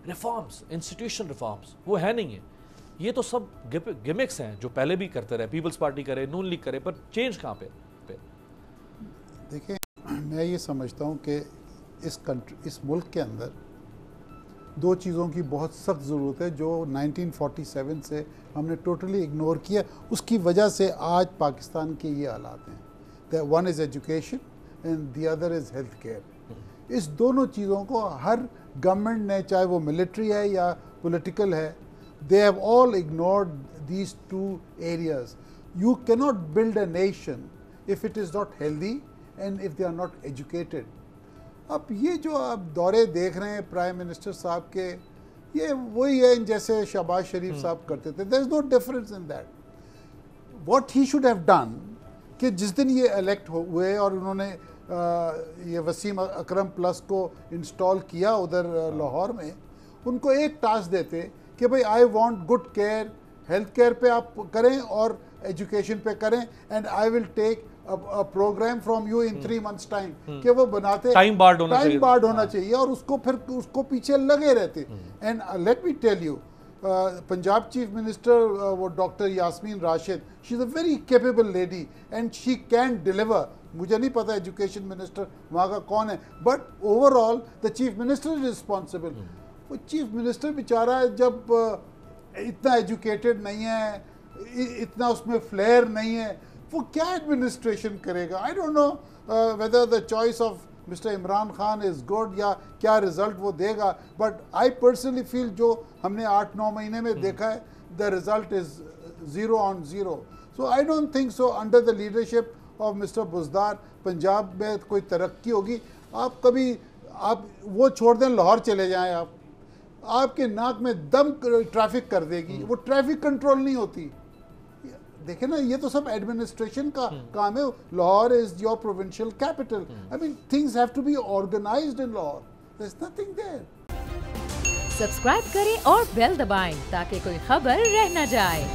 Reforms, institution reforms وہ ہے نہیں ہیں. یہ تو سب گمکس ہیں جو پہلے بھی کرتے رہے، پیپلز پارٹی کرے، نون لیگ کرے، پر چینج کہاں پہ؟ دیکھیں میں یہ سمجھتا ہوں کہ اس ملک کے اندر دو چیزوں کی بہت سخت ضرورت ہے جو 1947 سے ہم نے ٹوٹلی اگنور کیا. اس کی وجہ سے آج پاکستان کے یہ حالات ہیں. One is education and the other is health care. اس دونوں چیزوں کو ہر گورنمنٹ نے، چاہے وہ ملٹری ہے یا پولیٹیکل ہے، they have all ignored these two areas. You cannot build a nation if it is not healthy and if they are not educated. اب یہ جو آپ دورے دیکھ رہے ہیں پرائم منسٹر صاحب کے، یہ وہی ہے جیسے شہباز شریف صاحب کرتے تھے. there is no difference in that. what he should have done کہ جس دن یہ الیکٹ ہوئے اور انہوں نے یہ وسیم اکرم پلس کو انسٹال کیا ادھر لاہور میں، ان کو ایک ٹاسک دیتے کہ بھئی I want good care, health care پہ آپ کریں اور ایجوکیشن پہ کریں، and I will take program from you in 3 months time. کہ وہ بناتے ٹائم بارڈ ہونا چاہیے اور اس کو پھر اس کو پیچھے لگے رہتے. And let me tell you, Punjab chief minister وہ doctor Yasmin Rashid, she is a very capable lady and she can deliver. مجھے نہیں پتا ایجوکیشن منسٹر وہاں کا کون ہے، but overall the chief minister is responsible. وہ چیف منسٹر بیچارہ جب اتنا ایجوکیٹڈ نہیں ہے، اتنا اس میں فلیئر نہیں ہے، وہ کیا ایڈمنسٹریشن کرے گا؟ I don't know whether the choice of mister Imran Khan is good یا کیا رزلٹ وہ دے گا، بٹ آئی پرسنلی فیل جو ہم نے 8-9 مہینے میں دیکھا ہے، the result is 0 on 0. So I don't think so under the leadership of mister Buzdar Punjab میں کوئی ترقی ہوگی. آپ کبھی آپ وہ چھوڑ دیں، لاہور چلے جائیں، آپ کے ناک میں دم ٹریفک کر دے گی، وہ ٹریفک کنٹرول نہیں ہوتی. دیکھیں نا، یہ تو سب ایڈمنسٹریشن کا کام ہے. Lahore is your provincial capital. I mean things have to be organized in Lahore. There is nothing there. Subscribe کریں اور بیل دبائیں تاکہ کوئی خبر رہ نہ جائے.